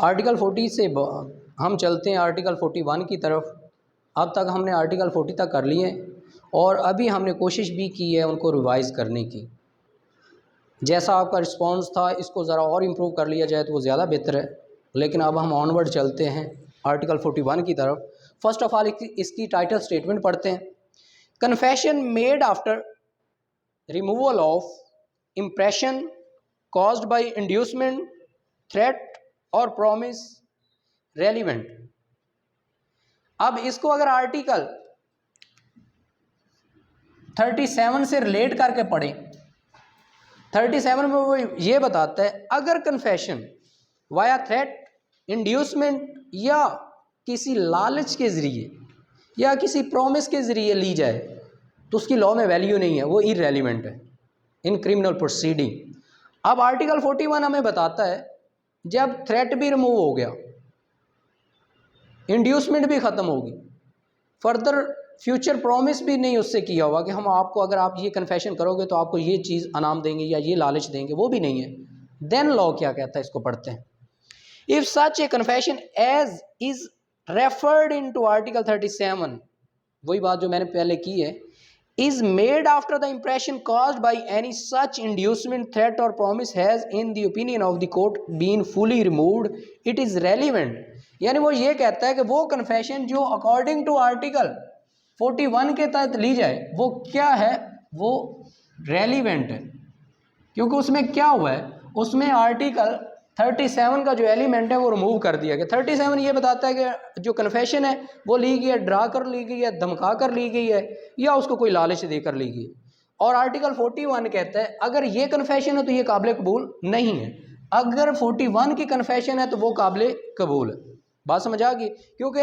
Article 40 से हम चलते हैं आर्टिकल 41 की तरफ। अब तक हमने आर्टिकल 40 तक कर लिए और अभी हमने कोशिश भी की है उनको रिवाइज़ करने की। जैसा आपका रिस्पांस था इसको ज़रा और इम्प्रूव कर लिया जाए तो वो ज़्यादा बेहतर है। लेकिन अब हम ऑनवर्ड चलते हैं आर्टिकल 41 की तरफ। फर्स्ट ऑफ ऑल इसकी टाइटल स्टेटमेंट पढ़ते हैं। Confession made after removal of impression caused by inducement, threat और प्रॉमिस रेलिवेंट। अब इसको अगर आर्टिकल 37 से रिलेट करके पढ़ें, 37 में वो ये बताता है अगर कन्फेशन वाया थ्रेट, इंड्यूसमेंट या किसी लालच के ज़रिए या किसी प्रॉमिस के ज़रिए ली जाए तो उसकी लॉ में वैल्यू नहीं है, वो इररेलेवेंट है इन क्रिमिनल प्रोसीडिंग। अब आर्टिकल 41 हमें बताता है जब थ्रेट भी रिमूव हो गया, इंड्यूसमेंट भी ख़त्म होगी, फर्दर फ्यूचर प्रॉमिस भी नहीं उससे किया होगा कि हम आपको अगर आप ये कन्फेशन करोगे तो आपको ये चीज़ अनाम देंगे या ये लालच देंगे, वो भी नहीं है। देन लॉ क्या कहता है, इसको पढ़ते हैं। If such a confession as is referred in to article 37, वही बात जो मैंने पहले की है, is made after the impression caused by any such inducement, threat or promise has in the opinion of the court been fully removed, it is relevant। यानी वो ये कहता है कि वो कन्फेशन जो अकॉर्डिंग टू आर्टिकल 41 के तहत ली जाए वो क्या है, वो रेलिवेंट है। क्योंकि उसमें क्या हुआ है, उसमें आर्टिकल 37 का जो एलिमेंट है वो रिमूव कर दिया गया। 37 ये बताता है कि जो कन्फेशन है वो ली गई है, डरा कर ली गई है, धमका कर ली गई है या उसको कोई लालच देकर ली गई। और आर्टिकल 41 कहता है अगर ये कन्फेशन है तो ये काबिल कबूल नहीं है, अगर 41 की कन्फेशन है तो वो काबिल कबूल है। बात समझ आ गई? क्योंकि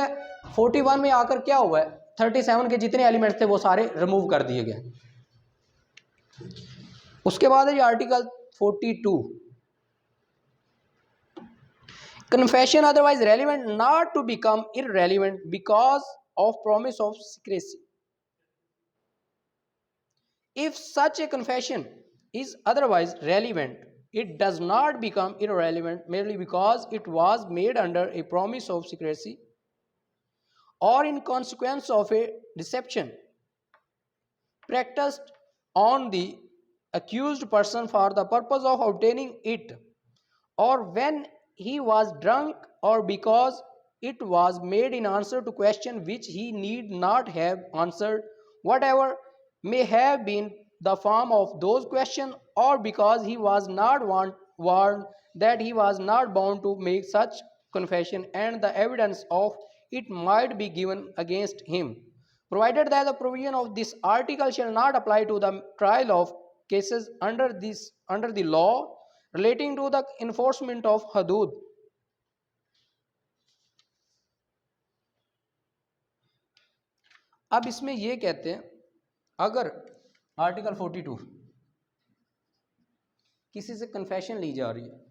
41 में आकर क्या हुआ है, 37 के जितने एलिमेंट्स थे वो सारे रिमूव कर दिए गए। उसके बाद है article 42, confession otherwise relevant not to become irrelevant because of promise of secrecy। If such a confession is otherwise relevant, it does not become irrelevant merely because it was made under a promise of secrecy or in consequence of a deception practiced on the accused person for the purpose of obtaining it, or when he was drunk, or because it was made in answer to question which he need not have answered, whatever may have been the form of those questions, or because he was not warned that he was not bound to make such confession and the evidence of it might be given against him, provided that the provision of this article shall not apply to the trial of cases under the law relating to the enforcement of hudud। अब इसमें ये कहते हैं अगर article 42 किसी से confession ली जा रही है,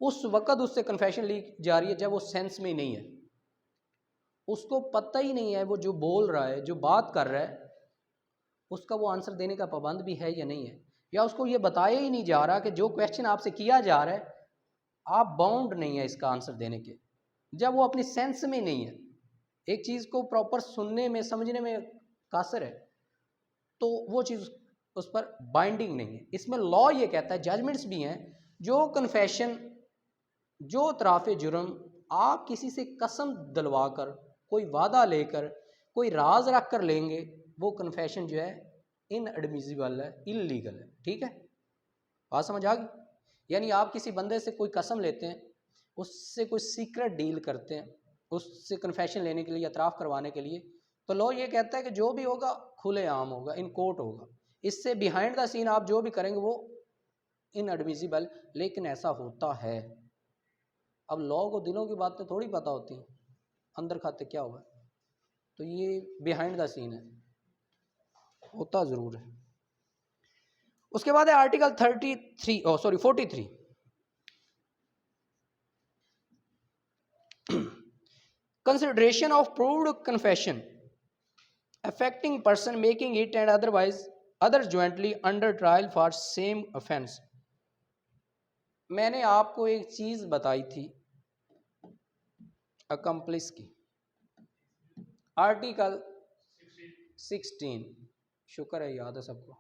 उस वक़्त उससे कन्फेशन ली जा रही है जब वो सेंस में नहीं है, उसको पता ही नहीं है वो जो बोल रहा है, जो बात कर रहा है, उसका वो आंसर देने का पाबंद भी है या नहीं है, या उसको ये बताया ही नहीं जा रहा कि जो क्वेश्चन आपसे किया जा रहा है आप बाउंड नहीं है इसका आंसर देने के, जब वो अपनी सेंस में नहीं है, एक चीज़ को प्रॉपर सुनने में समझने में कासर है, तो वो चीज़ उस पर बाइंडिंग नहीं है। इसमें लॉ ये कहता है, जजमेंट्स भी हैं, जो कन्फेशन, जो इतराफ़ जुर्म आप किसी से कसम दिलवा कर, कोई वादा लेकर, कोई राज रख कर लेंगे, वो कन्फेशन जो है इनएडमिसिबल है, इल्लीगल है। ठीक है, बात समझ आ गई? यानी आप किसी बंदे से कोई कसम लेते हैं, उससे कोई सीक्रेट डील करते हैं, उससे कन्फेशन लेने के लिए, एतराफ़ करवाने के लिए, तो लॉ ये कहता है कि जो भी होगा खुलेआम होगा, इन कोर्ट होगा। इससे बिहाइंड द सीन आप जो भी करेंगे वो इनएडमिसिबल, लेकिन ऐसा होता है। अब लॉ को दिलों की बातें थोड़ी पता होती हैं, अंदर खाते क्या हुआ, तो ये बिहाइंड द सीन है, होता ज़रूर है। उसके बाद है article 43 consideration of proved confession affecting person making it and otherwise others jointly under trial for same offense। मैंने आपको एक चीज़ बताई थी अकम्प्लिस की। आर्टिकल 16, शुक्र है याद है सबको।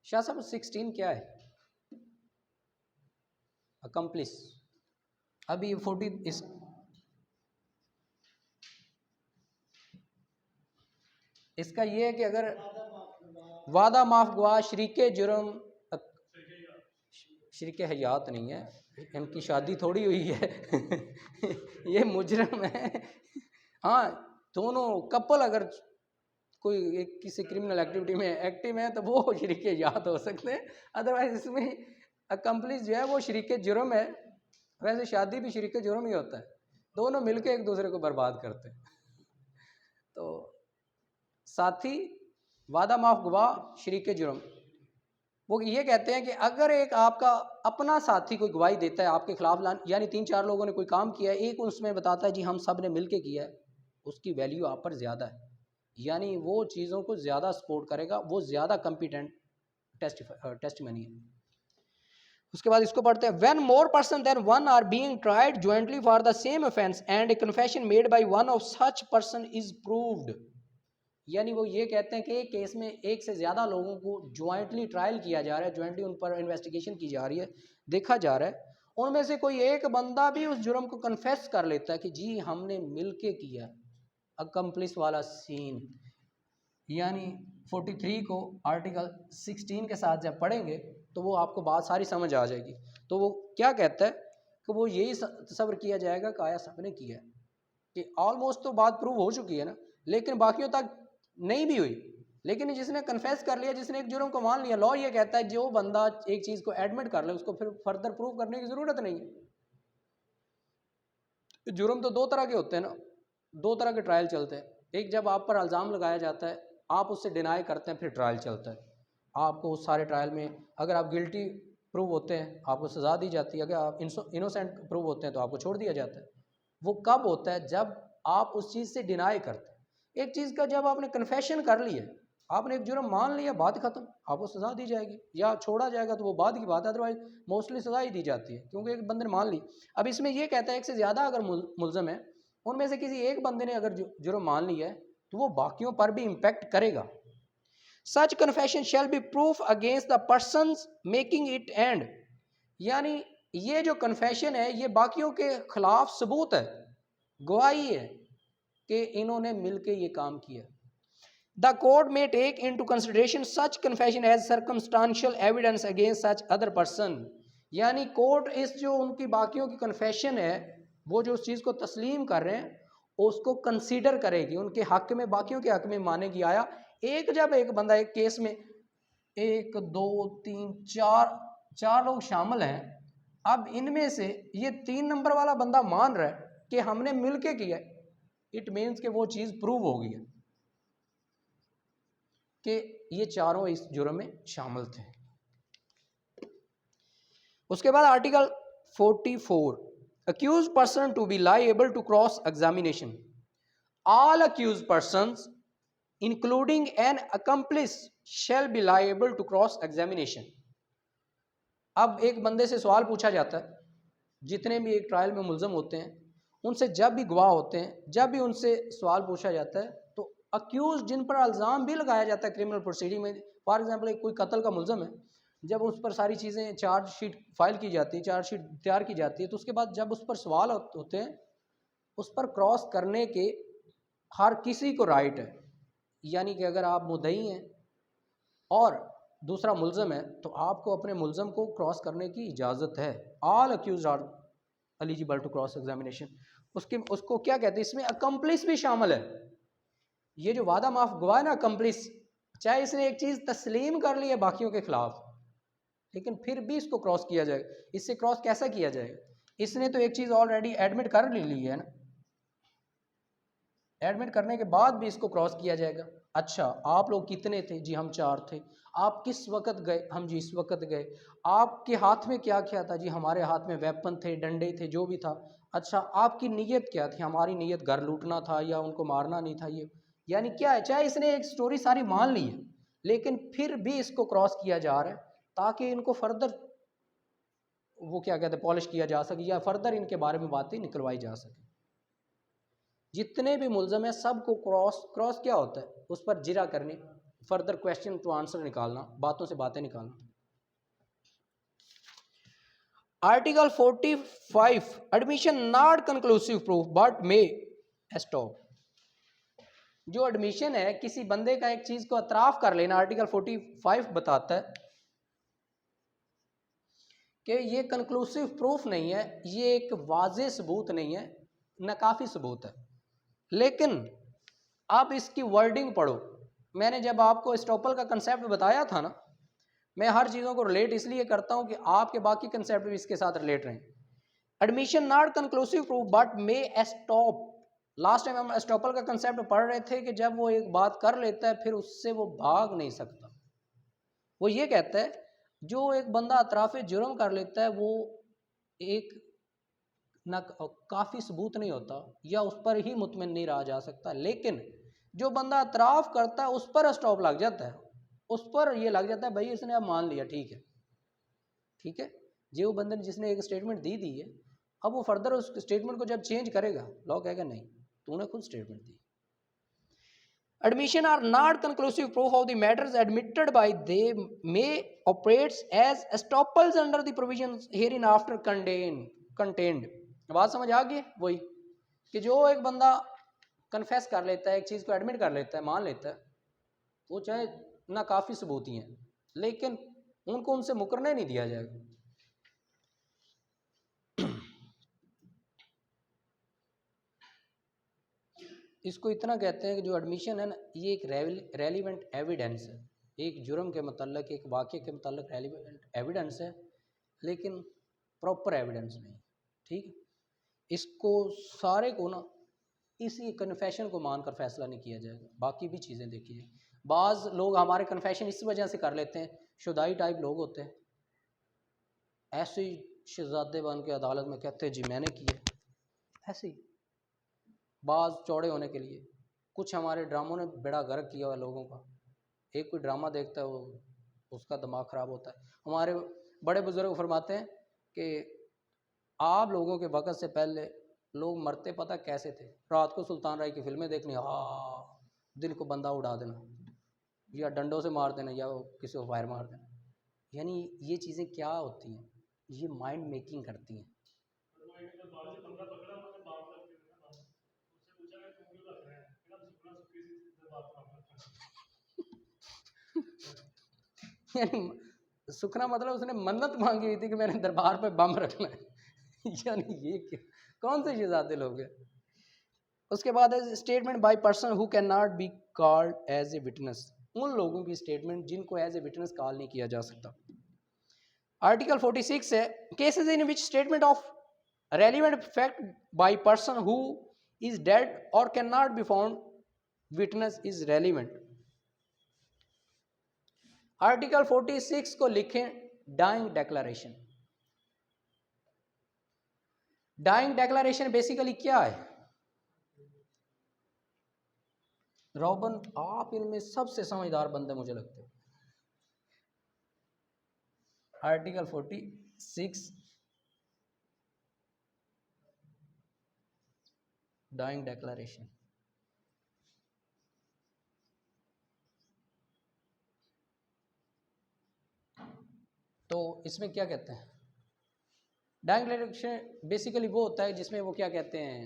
शाह साहब 16 क्या है? अकम्प्लिस। अभी 40 इस इसका ये है कि अगर वादा माफ गुआ, शरीके जुर्म, शरीके हयात नहीं है, इनकी शादी थोड़ी हुई है ये मुजरम है। हाँ, दोनों कपल अगर कोई एक किसी क्रिमिनल एक्टिविटी में एक्टिव है तो वो शरीके हयात हो सकते हैं, अदरवाइज इसमें अकम्प्लिस जो है वो शरीके जुर्म है। वैसे शादी भी शरीके जुर्म ही होता है, दोनों मिलके एक दूसरे को बर्बाद करते हैं। तो साथी, वादा माफ गवाह, शरीके जुर्म, वो ये कहते हैं कि अगर एक आपका अपना साथी कोई गवाही देता है आपके खिलाफ, यानी 3-4 लोगों ने कोई काम किया है, एक उसमें बताता है जी हम सब ने मिलके किया है, उसकी वैल्यू आप पर ज़्यादा है, यानी वो चीज़ों को ज़्यादा सपोर्ट करेगा, वो ज़्यादा कॉम्पिटेंट टेस्टिमनी है। उसके बाद इसको पढ़ते हैं, when more person than one are being tried jointly for the same offence and a confession made by one of such person is proved, यानी वो ये कहते हैं कि एक केस में एक से ज़्यादा लोगों को ज्वाइंटली ट्रायल किया जा रहा है, ज्वाइंटली उन पर इन्वेस्टिगेशन की जा रही है, देखा जा रहा है, उनमें से कोई एक बंदा भी उस जुर्म को कन्फेस कर लेता है कि जी हमने मिलके किया, अकम्प्लिस वाला सीन। यानी 43 को आर्टिकल 16 के साथ जब पढ़ेंगे तो वो आपको बात सारी समझ आ जाएगी। तो वो क्या कहता है कि वो यही तस्वर किया जाएगा कि आया सबने किया है, कि ऑलमोस्ट तो बात प्रूव हो चुकी है ना, लेकिन बाकियों तक नहीं भी हुई, लेकिन जिसने कन्फेस कर लिया, जिसने एक जुर्म को मान लिया, लॉ ये कहता है जो बंदा एक चीज़ को एडमिट कर ले उसको फिर फर्दर प्रूव करने की ज़रूरत नहीं है। जुर्म तो दो तरह के होते हैं ना, दो तरह के ट्रायल चलते हैं। एक जब आप पर इल्ज़ाम लगाया जाता है, आप उससे डिनाई करते हैं, फिर ट्रायल चलता है। आपको उस सारे ट्रायल में अगर आप गिल्टी प्रूव होते हैं आपको सज़ा दी जाती है, अगर आप इनोसेंट प्रूव होते हैं तो आपको छोड़ दिया जाता है। वो कब होता है? जब आप उस चीज़ से डिनाई करते हैं। एक चीज़ का जब आपने कन्फेशन कर लिया, आपने एक जुर्म मान लिया, बात ख़त्म, आपको सज़ा दी जाएगी या छोड़ा जाएगा तो वो बाद की बात है, अदरवाइज मोस्टली सज़ा ही दी जाती है क्योंकि एक बंदे ने मान ली। अब इसमें यह कहता है एक से ज़्यादा अगर मुलज़म है, उनमें से किसी एक बंदे ने अगर जुर्म मान लिया है तो वो बाकियों पर भी इम्पेक्ट करेगा। Such confession shall be proof against the persons making it and, यानी ये जो कन्फेशन है ये बाकियों के खिलाफ सबूत है, गवाही है कि इन्होंने मिलके ये काम किया। द कोर्ट में take into consideration such confession as circumstantial evidence against such other person, यानी कोर्ट इस जो उनकी बाकियों की कन्फेशन है, वो जो उस चीज़ को तस्लीम कर रहे हैं उसको कंसीडर करेगी, उनके हक में, बाकियों के हक में मानेगी। आया एक जब एक बंदा एक केस में 1 2 3 4 लोग शामिल हैं, अब इनमें से ये 3 नंबर वाला बंदा मान रहा है कि हमने मिलके किया, इट मीन्स कि वो चीज़ प्रूव हो गई है कि ये चारों इस जुर्म में शामिल थे। उसके बाद article 44, accused person to be liable to cross examination, all accused persons including an accomplice shall be liable to cross examination. अब एक बंदे से सवाल पूछा जाता है, जितने भी एक ट्रायल में मुलजम होते हैं उनसे जब भी गवाह होते हैं, जब भी उनसे सवाल पूछा जाता है तो अक्यूज जिन पर इल्ज़ाम भी लगाया जाता है क्रिमिनल प्रोसीडिंग में, फॉर एग्जांपल कोई कत्ल का मुलजम है, जब उस पर सारी चीज़ें चार्जशीट फाइल की जाती है, चार्जशीट तैयार की जाती है, तो उसके बाद जब उस पर सवाल होते हैं उस पर क्रॉस करने के हर किसी को राइट है। यानी कि अगर आप मुद्दई हैं और दूसरा मुलजम है तो आपको अपने मुलजम को क्रॉस करने की इजाज़त है। All accused are eligible to cross examination. उसको क्या कहते हैं, इसमें अकम्प्लिस भी शामिल है। ये जो वादा माफ गवाह है ना, अकम्प्लिस, चाहे इसने एक चीज़ तस्लीम कर ली है बाकियों के खिलाफ, लेकिन फिर भी इसको क्रॉस किया जाएगा। इससे क्रॉस कैसा किया जाएगा? इसने तो एक चीज़ ऑलरेडी एडमिट कर ली है ना, एडमिट करने के बाद भी इसको क्रॉस किया जाएगा। अच्छा, आप लोग कितने थे? जी हम 4 थे। आप किस वक्त गए? हम जी इस वक्त गए। आपके हाथ में क्या क्या था? जी हमारे हाथ में वेपन थे, डंडे थे, जो भी था। अच्छा, आपकी नीयत क्या थी? हमारी नीयत घर लूटना था या उनको मारना नहीं था। ये यानी क्या है, चाहे इसने एक स्टोरी सारी मान ली है लेकिन फिर भी इसको क्रॉस किया जा रहा है ताकि इनको फर्दर वो क्या कहते हैं पॉलिश किया जा सके या फर्दर इनके बारे में बातें निकलवाई जा सके। जितने भी मुलजम हैं सबको क्रॉस क्या होता है, उस पर जिरा करनी, फर्दर क्वेश्चन टू आंसर निकालना, बातों से बातें निकालना। Article 45 admission not conclusive proof but may stop. जो एडमिशन है किसी बंदे का एक चीज को अतराफ कर लेना, आर्टिकल 45 बताता है कि ये कंक्लूसिव प्रूफ नहीं है, ये एक वाज़ेह सबूत नहीं है, नाकाफी सबूत है। लेकिन आप इसकी वर्डिंग पढ़ो। मैंने जब आपको एस्टॉपल का कंसेप्ट बताया था ना, मैं हर चीज़ों को रिलेट इसलिए करता हूं कि आपके बाकी कंसेप्ट भी इसके साथ रिलेट रहें। Admission not conclusive proof but may stop. Last time हम एस्टॉपल का कंसेप्ट पढ़ रहे थे कि जब वो एक बात कर लेता है फिर उससे वो भाग नहीं सकता। वो ये कहता है जो एक बंदा अतराफ जुर्म कर लेता है वो एक ना काफ़ी सबूत नहीं होता या उस पर ही मुतमिन नहीं रहा जा सकता, लेकिन जो बंदा अतराफ करता है उस पर स्टॉप लग जाता है, उस पर ये लग जाता है भाई इसने अब मान लिया, ठीक है ठीक है। जो बंदे ने जिसने एक स्टेटमेंट दी है, अब वो फर्दर उस स्टेटमेंट को जब चेंज करेगा, लॉ कहेगा नहीं तूने खुद statement the. Admission are not conclusive proof of the matters admitted by they may operates as estoppels under the provisions hereinafter contained। बात समझ आ गई? वही कि जो एक बंदा कन्फेस कर लेता है, एक चीज़ को एडमिट कर लेता है, मान लेता है, वो चाहे ना काफ़ी सबूती हैं लेकिन उनको उनसे मुकरने नहीं दिया जाएगा। इसको इतना कहते हैं कि जो एडमिशन है ना, ये एक रेलिवेंट एविडेंस है, एक जुर्म के मतलब, एक वाक़े के मतलब रेलिवेंट एविडेंस है, लेकिन प्रॉपर एविडेंस नहीं। ठीक, इसको सारे को ना इसी कन्फेशन को मानकर फैसला नहीं किया जाएगा, बाकी भी चीज़ें देखी जाए। बाज़ लोग हमारे कन्फेशन इस वजह से कर लेते हैं, शुदाई टाइप लोग होते हैं, ऐसे ही शहजादे बन के अदालत में कहते हैं जी मैंने किया, ऐसे ही बाज चौड़े होने के लिए। कुछ हमारे ड्रामों ने बेड़ा गर्क किया हुआ लोगों का, एक कोई ड्रामा देखता है वो उसका दिमाग ख़राब होता है। हमारे बड़े बुजुर्ग फरमाते हैं कि आप लोगों के वक़्त से पहले लोग मरते पता कैसे थे, रात को सुल्तान राय की फिल्में देखनी, हाँ दिन को बंदा उड़ा देना या डंडों से मार देना या किसी को फायर मार देना। यानी ये चीज़ें क्या होती हैं, ये माइंड मेकिंग करती हैं। यानी सुखना मतलब उसने मन्नत मांगी हुई थी कि मैंने दरबार पे बम रखना है। यानी ये क्या, कौन से शहजादे लोग हैं। उसके बाद है statement by person who can not be called as a witness. उन लोगों की स्टेटमेंट जिनको एज ए विटनेस कॉल नहीं किया जा सकता। आर्टिकल 46 है cases in which statement of relevant fact by person who is dead or can not be found witness is relevant. Article 46 को लिखें dying declaration. Dying declaration basically क्या है? रॉबन आप इनमें सबसे समझदार बंदे मुझे लगते हैं। Article 46 dying declaration. तो इसमें क्या कहते हैं? डाइंग डेक्लेरेशन बेसिकली वो होता है जिसमें वो क्या कहते हैं,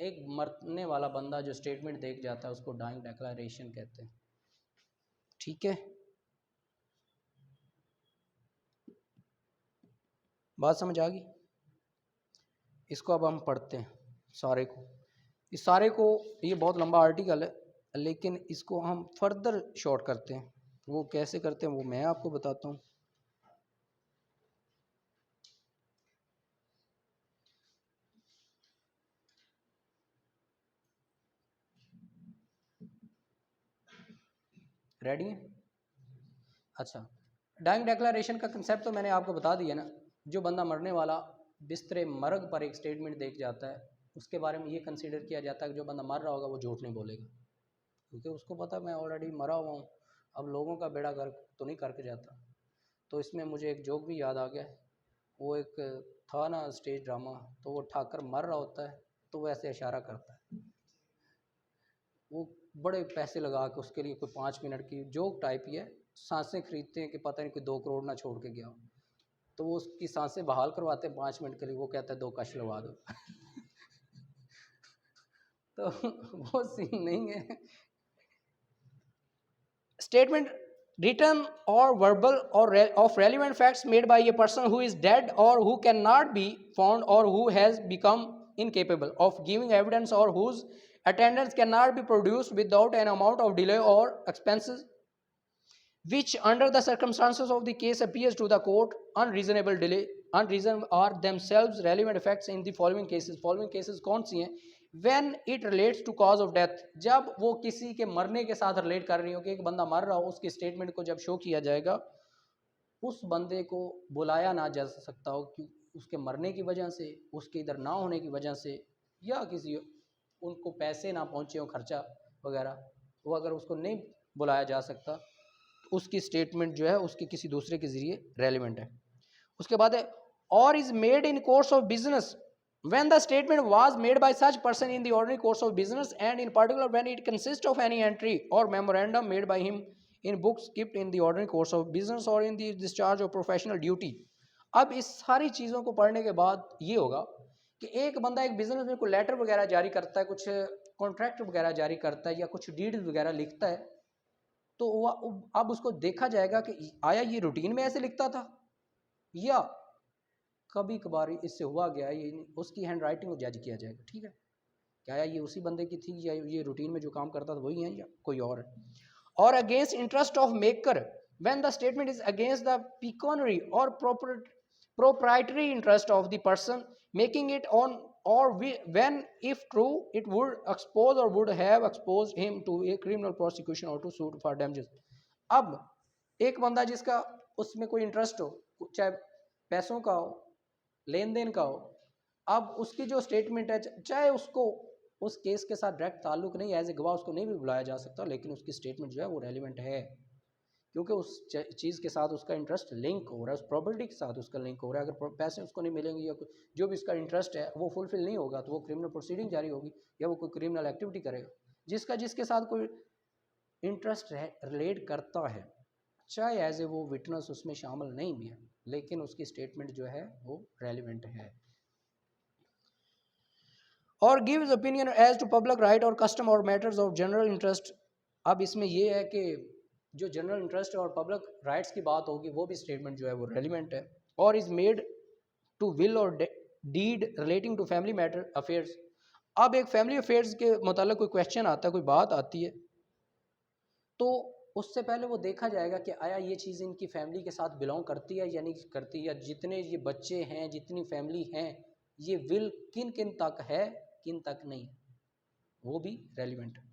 एक मरने वाला बंदा जो स्टेटमेंट देख जाता है उसको डाइंग डेक्लेरेशन कहते हैं। ठीक है, बात समझ आ गई? इसको अब हम पढ़ते हैं सारे को। इस सारे को, ये बहुत लंबा आर्टिकल है लेकिन इसको हम फर्दर शॉर्ट करते हैं। वो कैसे करते हैं वो मैं आपको बताता हूँ। रेडी है? अच्छा, डाइंग डेक्लेरेशन का कंसेप्ट तो मैंने आपको बता दिया ना। जो बंदा मरने वाला बिस्तरे मर्ग पर एक स्टेटमेंट देख जाता है उसके बारे में ये कंसीडर किया जाता है कि जो बंदा मर रहा होगा वो झूठ नहीं बोलेगा, क्योंकि उसको पता मैं ऑलरेडी मरा हुआ हूँ, अब लोगों का बेड़ा गर्क तो नहीं करके जाता। तो इसमें मुझे एक जोक भी याद आ गया। वो एक था ना स्टेज ड्रामा, तो वो ठाकर मर रहा होता है तो वो ऐसे इशारा करता है, वो बड़े पैसे लगा के उसके लिए कोई 5 मिनट की जोक टाइप ही है, सांसें खरीदते हैं कि पता नहीं कोई 2 करोड़ ना छोड़ के गया हो, तो वो उसकी सांसें बहाल करवाते हैं 5 मिनट के लिए, वो कहता है 2 कश लगा दो तो वो सीन नहीं है। Statement written or verbal or of relevant facts made by a person who is dead or who cannot be found or who has become incapable of giving evidence or whose attendance cannot be produced without an amount of delay or expenses, which under the circumstances of the case appears to the court unreasonable delay, unreasonable are themselves relevant facts in the following cases. Following cases कौन सी हैं? When it relates to cause of death, जब वो किसी के मरने के साथ relate कर रही हो कि एक बंदा मर रहा हो, उसकी स्टेटमेंट को जब शो किया जाएगा, उस बंदे को बुलाया ना जा सकता हो कि उसके मरने की वजह से, उसके इधर ना होने की वजह से, या किसी उनको पैसे ना पहुँचे हो खर्चा वगैरह, वो अगर उसको नहीं बुलाया जा सकता, उसकी स्टेटमेंट जो है उसके किसी दूसरे के ज़रिए रेलिवेंट है। उसके बाद है और is made in course of business when the statement was made by such person in the ordinary course of business and in particular when it consists of any entry or memorandum made by him in books kept in the ordinary course of business or in the discharge of professional duty। अब इस सारी चीज़ों को पढ़ने के बाद ये होगा कि एक बंदा एक बिजनेस में कोई लेटर वगैरह जारी करता है, कुछ कॉन्ट्रैक्ट वगैरह जारी करता है या कुछ डीड वगैरह लिखता है, तो अब उसको देखा जाएगा कि आया ये रूटीन में ऐसे लिखता था या कभी कभार इससे हुआ गया, ये उसकी हैंड राइटिंग को जज किया जाएगा। ठीक है, क्या ये उसी बंदे की थी या ये रूटीन में जो काम करता था वही है या कोई और है। और against interest of maker when the statement is against the pecuniary or proprietary interest of the person making it on or when if true it would expose or would have exposed him to a criminal prosecution or to suit for damages। अब एक बंदा जिसका उसमें कोई interest हो, चाहे पैसों का हो, लेन देन का हो, अब उसकी जो स्टेटमेंट है, चाहे उसको उस केस के साथ डायरेक्ट ताल्लुक नहीं, एज ए गवाह उसको नहीं भी बुलाया जा सकता, लेकिन उसकी स्टेटमेंट जो है वो रेलिवेंट है क्योंकि उस चीज़ के साथ उसका इंटरेस्ट लिंक हो रहा है, उस प्रॉपर्टी के साथ उसका लिंक हो रहा है। अगर पैसे उसको नहीं मिलेंगे या जो भी उसका इंटरेस्ट है वो फुलफिल नहीं होगा तो वो क्रिमिनल प्रोसीडिंग जारी होगी या वो कोई क्रिमिनल एक्टिविटी करेगा। जिसके साथ कोई इंटरेस्ट रिलेट करता है, चाहे एज ए वो विटनेस उसमें शामिल नहीं भी है, लेकिन उसकी स्टेटमेंट जो है वो रेलिवेंट है। और gives opinion as to public right और कस्टम और मैटर्स ऑफ जनरल इंटरेस्ट। अब इसमें ये है कि जो जनरल इंटरेस्ट और पब्लिक राइट्स की बात होगी वो भी स्टेटमेंट जो है वो रेलिवेंट है। और इज़ मेड टू विल और deed relating to family matter affairs. अब एक फैमिली अफेयर्स के मतलब कोई क्वेश्चन आता है, कोई बात आती है, तो उससे पहले वो देखा जाएगा कि आया ये चीज़ इनकी फैमिली के साथ बिलोंग करती है या नहीं करती, या जितने ये बच्चे हैं, जितनी फैमिली हैं, ये विल किन किन तक है, किन तक नहीं, वो भी रेलिवेंट है।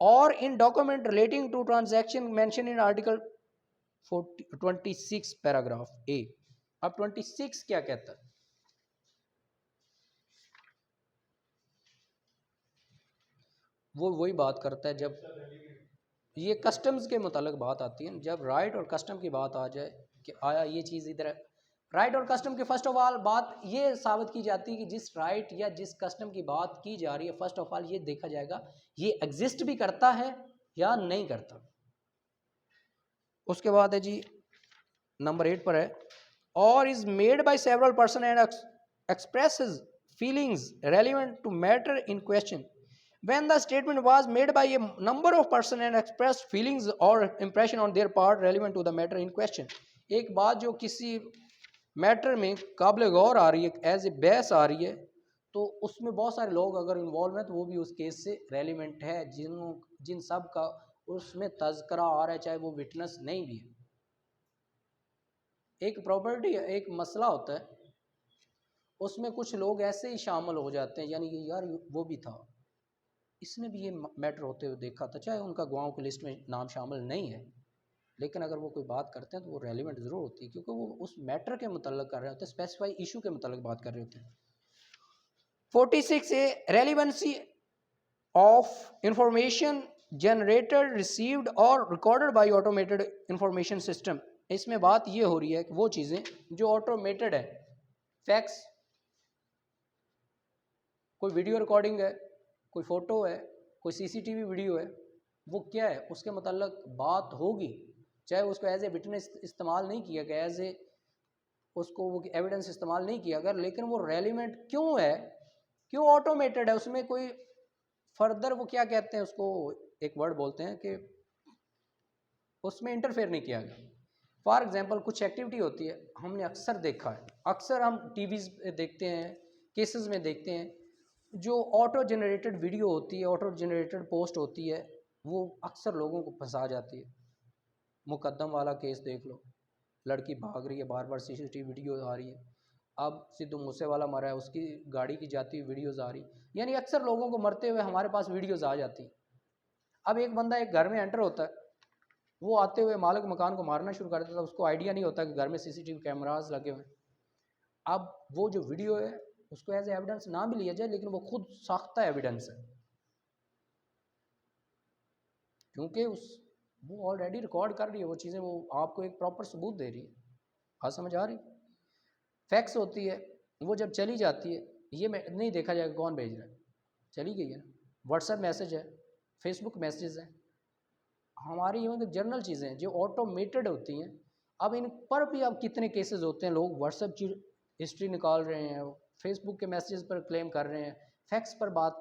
और in document relating to transaction mention in article 26 paragraph A. अब 26 क्या कहता है? वो वही बात करता है जब ये कस्टम्स के मुतालिक बात आती है, जब राइट और कस्टम की बात आ जाए कि आया ये चीज़ इधर है। राइट और कस्टम की फर्स्ट ऑफ ऑल बात ये साबित की जाती है कि जिस राइट या जिस कस्टम की बात की जा रही है, फर्स्ट ऑफ ऑल ये देखा जाएगा ये एग्जिस्ट भी करता है या नहीं करता। उसके बाद है जी नंबर 8 पर है और is made by several person and expresses feelings relevant to matter in question. When the statement was made by a number of persons and expressed feelings or impression on their part relevant to the matter in question। एक बात जो किसी matter में काबिल गौर आ रही है, as a बहस आ रही है, तो उसमें बहुत सारे लोग अगर इन्वॉल्व हैं तो वो भी उस केस से रेलिवेंट है, जिन सब का उसमें तज़करा आ रहा है, चाहे वो विटनेस नहीं भी है। एक प्रॉपर्टी एक मसला होता है, उसमें कुछ लोग ऐसे ही शामिल हो जाते हैं, यानी कि यार वो भी था, इसने भी ये मैटर होते हुए देखा था, चाहे उनका गवाहों की लिस्ट में नाम शामिल नहीं है, लेकिन अगर वो कोई बात करते हैं तो वो रेलिवेंट ज़रूर होती है क्योंकि वो उस मैटर के मुतल्लिक़ कर रहे होते हैं, स्पेसिफाई इशू के मुतल्लिक़ बात कर रहे होते हैं। 46 A relevancy of information generated received or recorded by automated information system. इसमें बात ये हो रही है कि वो चीज़ें जो ऑटोमेटेड है, फैक्स कोई वीडियो रिकॉर्डिंग है, कोई फ़ोटो है, कोई सीसीटीवी वीडियो है, वो क्या है उसके मतलब बात होगी, चाहे उसको एज ए विटनेस इस्तेमाल नहीं किया गया, एज ए उसको वो एविडेंस इस्तेमाल नहीं किया गया, लेकिन वो रेलिवेंट क्यों है, क्यों ऑटोमेटेड है, उसमें कोई फर्दर वो क्या कहते हैं उसको, एक वर्ड बोलते हैं कि उसमें इंटरफेयर नहीं किया गया। फॉर एग्जांपल कुछ एक्टिविटी होती है, हमने अक्सर देखा है, अक्सर हम टीवीज़ पे देखते हैं, केसेस में देखते हैं, जो ऑटो जनरेटेड वीडियो होती है, ऑटो जनरेटेड पोस्ट होती है, वो अक्सर लोगों को फंसा जाती है। मुकद्दम वाला केस देख लो, लड़की भाग रही है, बार बार सीसीटीवी वीडियो आ रही है। अब सिद्धू मूसे वाला मरा है, उसकी गाड़ी की जाती हुई वीडियोज़ आ रही, यानी अक्सर लोगों को मरते हुए हमारे पास वीडियोज़ आ जाती। अब एक बंदा एक घर में एंटर होता है, वो आते हुए मालिक मकान को मारना शुरू कर देता है, उसको आइडिया नहीं होता कि घर में सीसीटीवी कैमरास लगे हुए हैं। अब वो जो वीडियो है उसको एज एविडेंस ना भी लिया जाए, लेकिन वो खुद साख्ता एविडेंस है, क्योंकि उस वो ऑलरेडी रिकॉर्ड कर रही है वो चीज़ें, वो आपको एक प्रॉपर सबूत दे रही है। बात समझ आ रही? फैक्स होती है, वो जब चली जाती है, ये नहीं देखा जाएगा कौन भेज रहा है, चली गई है ना। व्हाट्सएप मैसेज है, फेसबुक मैसेज है, हमारी इवन तो जनरल चीज़ें हैं जो ऑटोमेटेड होती हैं। अब इन पर भी अब कितने केसेस होते हैं, लोग व्हाट्सएप की हिस्ट्री निकाल रहे हैं, फेसबुक के मैसेजेस पर क्लेम कर रहे हैं, फैक्स पर बात